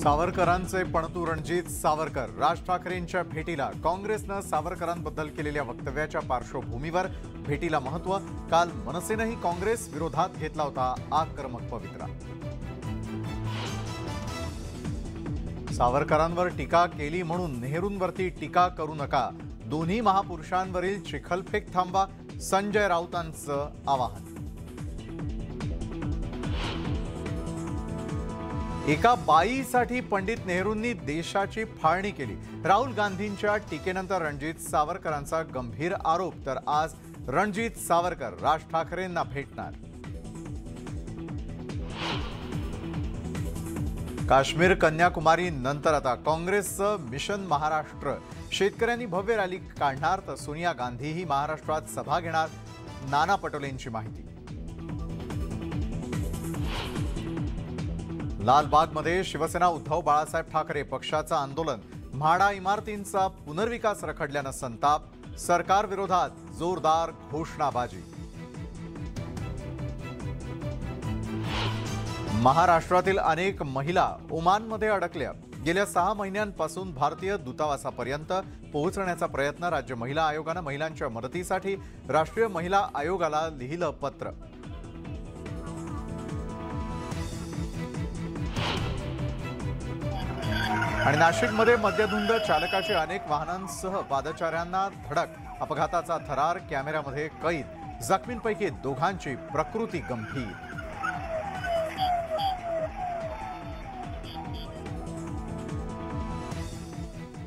सावरकरांचे पणतू रणजित सावरकर राज ठाकरेंच्या भेटीला काँग्रेसनं सावरकरांबद्दल केलेल्या वक्तव्याच्या पार्श्वभूमीवर भेटीला महत्त्व। काल मनसेनेही काँग्रेस विरोधात घेतला होता आक्रमक पवित्रा। सावरकरांवर टीका केली म्हणून नेहरूंवरती टीका करू नका, दोन्ही महापुरुषांवरील चिखलफेक थांबवा, संजय राऊतांचं आवाहन। एका बाईसाठी पंडित नेहरूंनी देशाची फाळणी केली। राहुल गांधींच्या टीकेनंतर रणजित सावरकरांचा गंभीर आरोप। तर आज रणजित सावरकर राज ठाकरेंना भेटणार। काश्मीर कन्याकुमारी नंतर आता काँग्रेसचं मिशन महाराष्ट्र। शेतकऱ्यांनी भव्य रॅली काढणार, तर सोनिया गांधीही महाराष्ट्रात सभा घेणार। नाना पटोलेंची माहिती। लालबागमध्ये शिवसेना उद्धव बाळासाहेब ठाकरे पक्षाचं आंदोलन। म्हाडा इमारतींचा पुनर्विकास रखडल्यानं संताप, सरकार विरोधात जोरदार घोषणाबाजी। महाराष्ट्रातील अनेक महिला ओमानमध्ये अडकल्या। गेल्या 6 महिन्यांपासून भारतीय दूतावासापर्यंत पोहोचण्याचा प्रयत्न। राज्य महिला आयोगानं महिलांच्या मदतीसाठी राष्ट्रीय महिला आयोगाला लिहिलं पत्र। आणि नाशिकमध्ये मद्यधुंद चालकाची अनेक वाहनांसह पादचाऱ्यांना धडक, अपघाताचा थरार कॅमेऱ्यामध्ये कैद। जखमींपैकी दोघांची प्रकृती गंभीर।